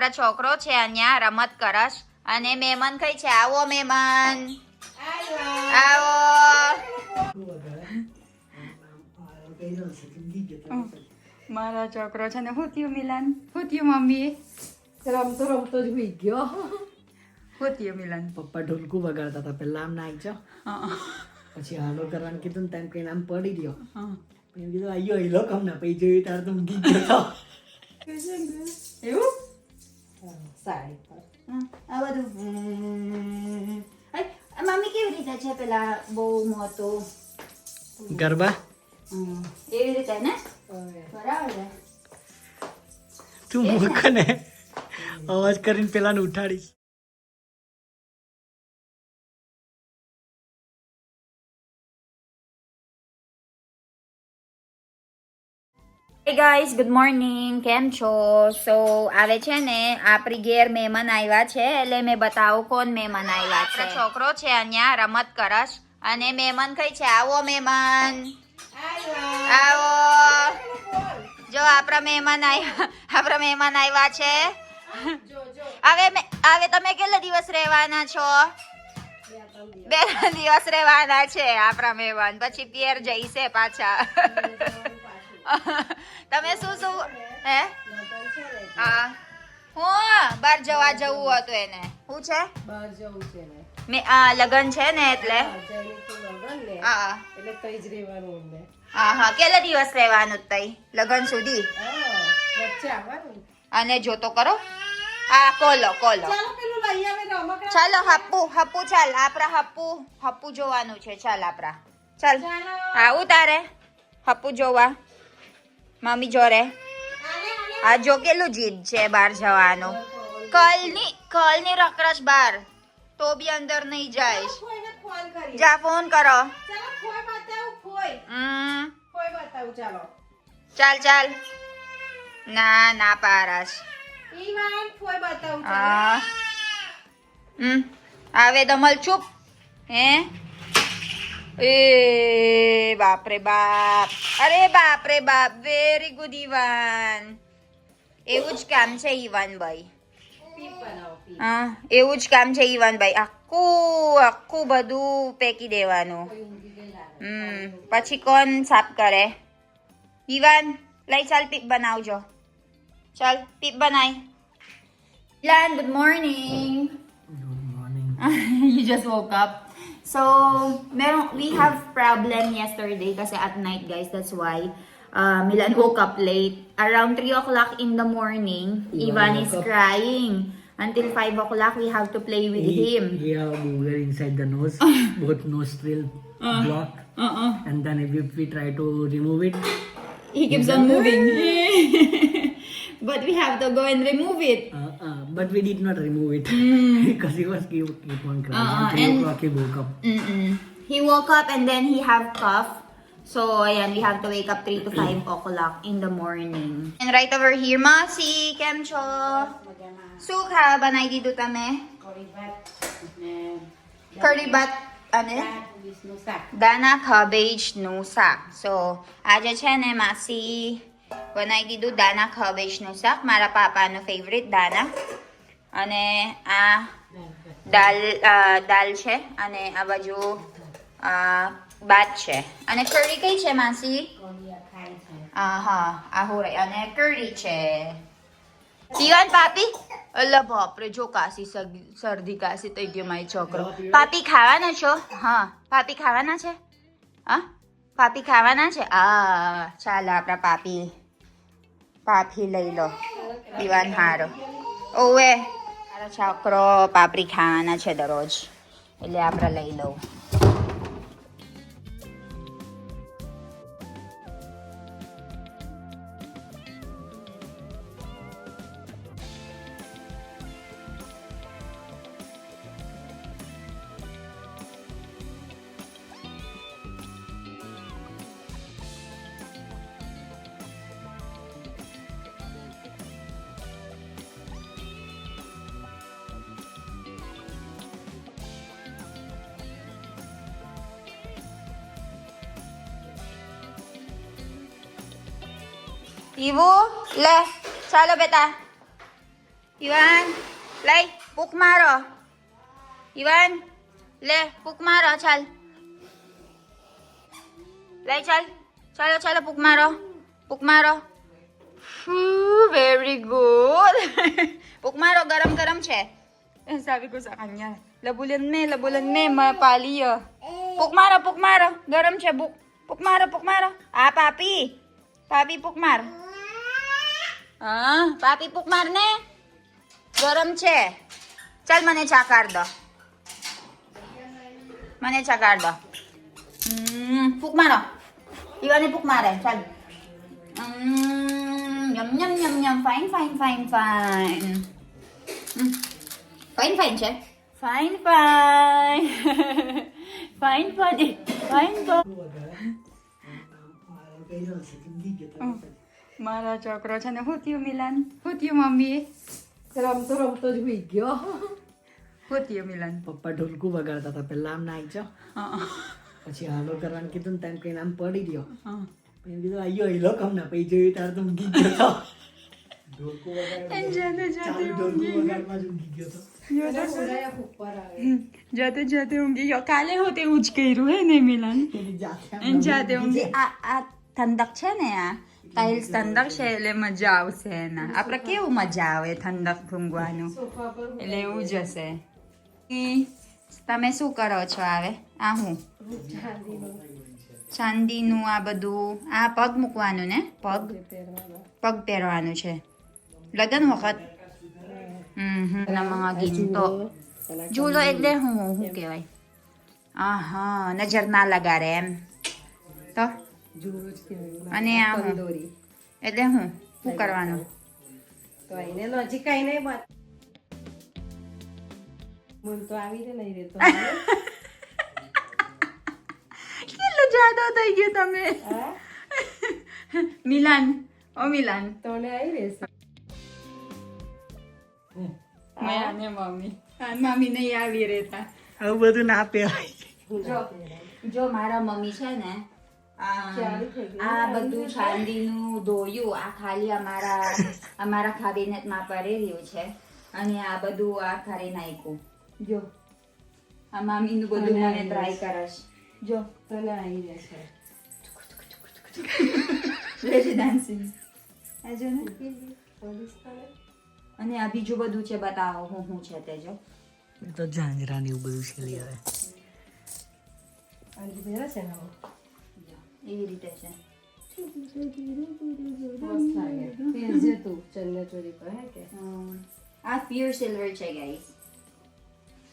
આપણા છોકરો છે અહીંયા રમત કરસ અને મહેમાન કઈ છે આવો મહેમાન આવો મારો છોકરો છે ને હું થયું મિલન હું થયું મમ્મી રમતો રમતો જ હોઈ ગયો. હું થયું મિલન પપ્પા ઢોલકું વગાડતા હતા પેલા આમ નાઈ જાઓ પછી હાલો કરવાનું કીધું ને તેમ કઈને આમ પડી ગયો પછી કીધું આયો હિલો કમ ના પછી જોયું તાર તો ઊંઘી ગયો એવું સાડી પર આ બધું મમ્મી કેવી રીતે છે પેલા બહુ મોટો ગરબા એવી રીતે ને બરાબર છે તું મૂક ને અવાજ કરીને પેલાને ઉઠાડીશ. Hey guys, good morning. કેમ છો? So આવે છે ને આપણી ઘેર મહેમાન આવ્યા છે એટલે મેં બતાવું કોણ મહેમાન આવ્યા છે. છોકરો છે અહીંયા રમત કરસ અને મહેમાન કઈ છે આવો મહેમાન આવો જો આપણા મહેમાન આવ્યા છે. હવે તમે કેટલા દિવસ રહેવાના છો? 2 દિવસ રહેવાના છે આપણા મહેમાન પછી પિયર જઈશે પાછા. તમે શું હે હા હું બહાર જવા જવું હતું એને શું છે બહાર જવું છે ને લગન છે ને એટલે હા એટલે તઈ જ રહેવાનું ને હા કેટલા દિવસ રહેવાનું તઈ લગન સુધી વચ્ચે આવવાનું અને જોતો કરો આ કોલો ચાલો પેલું લઈ આવે રમકડા ચાલો હપ્પુ ચાલ આપણા હપ્પુ જોવાનું છે ચાલ આપણા ચાલ હા ઉતારે હપ્પુ જોવા મમ્મી જોરે આ જો કેટલું જીદ છે બહાર જવાનું કલની રકરશ બહાર તો બી અંદર નહીં જાય કોઈને ફોન કરી જા ફોન કરો ચાલો ફોઈ બતાવું ફોઈ બતાવું ચાલો ચાલ ના પારસ ઈવાન ફોઈ બતાવું ચાલો હા આવે દમલ ચૂપ હે એ બાપરે બાપ અરે બાપરે બાપ વેરી ગુડ ઈવાન એવું જ કામ છે ઈવાનભાઈ પીપ બનાવો પીપ હા એવું જ કામ છે ઈવાનભાઈ આખું બધું ફેંકી દેવાનું પછી કોણ સાફ કરે ઈવાન લઈ ચાલ પીપ બનાવજો ચાલ પીપ બનાય ઈવાન good morning good morning you just woke up. So, we have problem yesterday kasi at night, guys. That's why Milan woke up late. Around 3 o'clock in the morning, Ivan is crying. Until 5 o'clock, we have to play with him. He have booger inside the nose, both nostril blocked. And then if we try to remove it, He keeps on moving. But we have to go and remove it. but we did not remove it because he was keep on crying. At 3 o'clock he woke up. He woke up and then he have cough. So, ayan, we have to wake up 3 to 5 o'clock in the morning. And right over here, Masi, કેમ છો? શું ખાવા બનાવી દીધું તમે? કઢી ભાત અને દાના ખાબેજનું શાક. So, આજે છે ને માસી બનાવી દીધું દાના ખાબેજનું શાક. મારા પાપાનું ફેવરેટ દાના. અને આ દાલ છે અને આ બાજુ ભાત છે અને કઢી કઈ છે માસી હા આહુરાઈ અને કઢી છે પીવાન પાપી અલ્લા બાપરે જો કાશી શરદી કાશી થઈ ગયો મારી છોકરો પાપી ખાવાના છો હા પાપી ખાવાના છે હા પાપી ખાવાના છે ચાલો આપણા પાપી લઈ લો પીવાન હારો ઓવે મારો છોકરો પાપડી ખાવાના છે દરરોજ એટલે આપણે લઈ લઉં ઈવો લે ચાલો બેટા ઈવાન લઈ પુક મારો ઈવાન લે પુક મારો ચાલ લઈ ચાલ ચાલો ચાલો પુક મારો વેરી ગુડ પુક મારો ગરમ છે sabi ko sa kanya labulan me mapaliyo puk maro garam siya puk maro papi puk mar papi puk mar ne garam છે ચાલ મને ચા કર દો પુક મારો ઈવાને પુક મારે ચાલ yum fine છે fine મારા છોકરો છે ને હું થયું મિલન હું થયું મમ્મી રમતો જ હોઈ ગયો હું થયું મિલન પપ્પા ઢોલકું વગાડતા હતા પેલા આમ નાઈ જાઓ પછી હાલો કરવાનું કીધું ને તેમ કઈને આમ પડી ગયો પછી કીધું આયો હિલો કમ ના પછી જોયું તાર તો ઊંઘી ગયો હતો જાતે ઊંઘી ગયો કાલે હું તેવું જ કર્યું હે ને મિલન જાતે ઊંઘી આ ઠંડક છે ને આ ટાઇલ્સ ઠંડક છે એટલે મજા આવશે એના આપણે કેવું મજા આવે ઠંડક ઊંઘવાનું એટલે એવું જ હશે તમે શું કરો છો હવે આ હું ચાંદીનું આ બધું આ પગ મૂકવાનું ને પગ પહેરવાનું છે લગન વખત mga ginto ઝૂલો એટલે હું કહેવાય નજર ના લગાડે એમ તો અને આ હું એટલે હું કરવાનું તો એને નજીક આવીને મન તો આવી રે નહીં રહેતો કેટલું જાદો થઈ ગયું તમે મિલાન તને આવી રહેશે મમ્મી નહીં આવી રહેતા આવું બધું ના પહેરાય જો મારા મમ્મી છે ને આ બધું ચાંદીનું ધોયું આ ખાલી અમારા કેબિનેટમાં પડી રહ્યું છે અને આ બધું આ ખરી નાખ્યું જો આ મમ્મીનું બધું મને ટ્રાય કરશ જો તને આવી રહેશે રેસિડેન્સી આ જો ને અને આ બીજું બધું છે બતાવો હું છે તે જો તો ઝાંઝરા ને એવું બધું છે લઈ આવે અને બેરા છે ને એવી રીતે છે મસ્ત લાગે પહેરજે તું ચણિયાચોળી પર હે કે આ પ્યોર સિલ્વર છે guys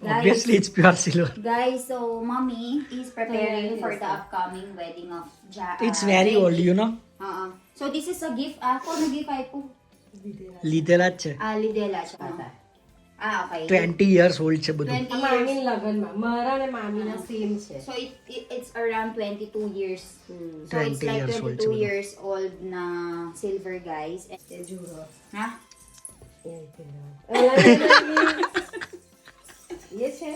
obviously it's pure silver Guys, so mommy is preparing for the upcoming wedding of it's very old you know So this is a gift. Kono gift આપ્યું? લીધેલા જ છે લીધેલા છે. Okay. 20 years old છે બધું 20 મામી years. લગનમાં મારા ને મામીના સેમ છે So it's around 22 years. So it's 20 like years old 22 છે years old na silver guys. એ જુઓ Ha? એ છે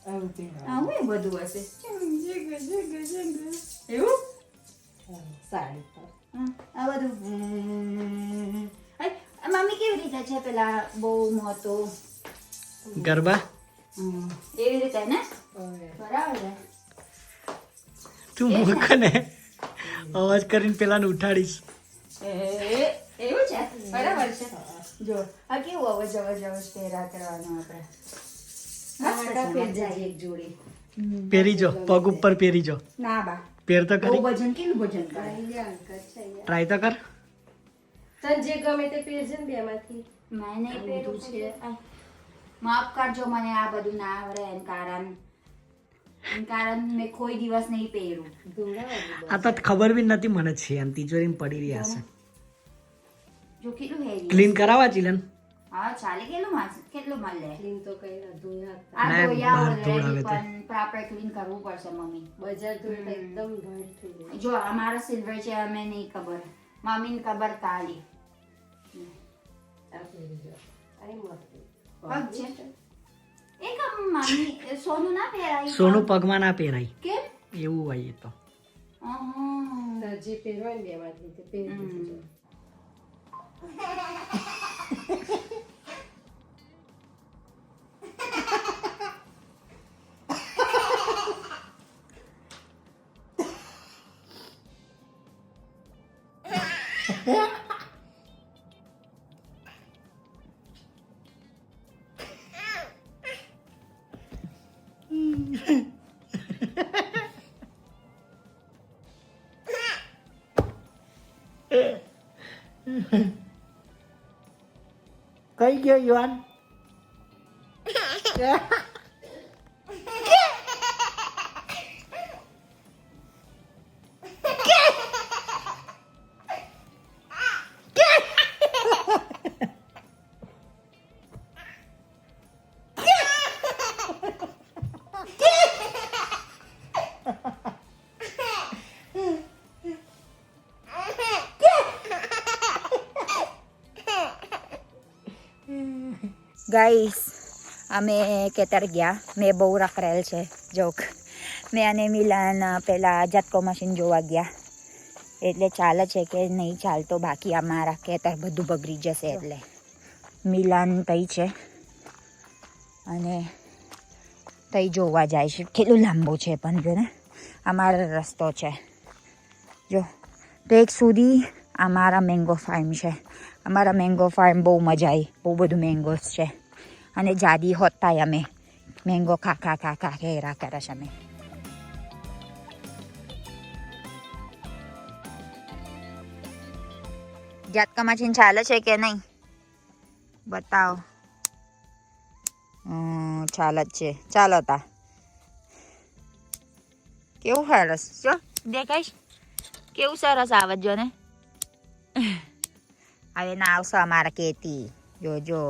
આવું પહેરાવ હું બધું હશે. એવું? સાડી પર આ બધું મમ્મી કેવી રીતે છે પેલા બહુ મોટો ગરબા એવી રીતે ને બરાબર છે તું મૂક ને અવાજ કરીને પેલાને ઉઠાડીશ એવું છે બરાબર છે જો આ કેવું અવાજ પહેરા કરવાનું આપણે એક જોડી પહેરી જો પગ ઉપર પહેરી જો ના બા પહેર તો બહુ કરી ભજન કેવું ભજન કરે ટ્રાય તો કર તને જે ગમે તે પહેરજે ને બેમાંથી મેં નહીં પહેર્યું છે માફ કરજો મને આ બધું ના આવડે એન કારણ મેં કોઈ દિવસ નહીં પહેર્યું આ તો ખબર બી નથી મને છે એમ તિજોરીમાં પડી રહ્યા છે જો કેટલું હેવી ક્લીન કરાવવા ચિલન હા ચાલે કેટલું મળે ક્લીન તો કઈ ધોયા આ ના, ધોયા બહાર already ધોળાવે તે. પણ પ્રોપર ક્લીન કરવું પડશે મમ્મી બજાર ધોયા એકદમ ઘટ થઈ જાય જો અમારા સિલ્વર છે અમે નહીં ખબર મમ્મીને ખબર કાલી આ પહેરી જો આઈ મસ્ત પગ છે એક મમ્મી સોનું ના પહેરાય સોનું પગમાં ના પહેરાય કેમ એવું હોય એ તો અહં. તાર જે પહેરવાય ને બેમાંથી તે પહેરી દેજો કઈ ગયો યુવાન? ગાઈસ અમે કેતર ગયા. મેં બહુ રખડેલ છે જોક. મેં અને મિલન પેલા ઝટકો મશીન જોવા ગયા, એટલે ચાલે છે કે નહીં ચાલતો. બાકી અમારા ખેતર બધું બગડી જશે. એટલે મિલન તઈ છે અને તઈ જોવા જાય છે. કેટલું લાંબુ છે પણ જો ને, અમારો રસ્તો છે જો. ટેક સુધી અમારા મેંગો ફાર્મ છે. અમારા મેંગો ફાર્મ બહુ મજા આવી. બહુ બધું મેંગોસ છે અને જાદી હોતા અમે મેંગો ખા ખા હેરા કરે છે અમે. ઝટકા મશીન ચાલે છે કે નહીં બતાવો. ચાલે જ છે. ચાલો તા કેવું સરસ જો દેખાઈશ. કેવું સરસ આવે જો ને. હવે ના આવશો અમારા ખેતી જોજો.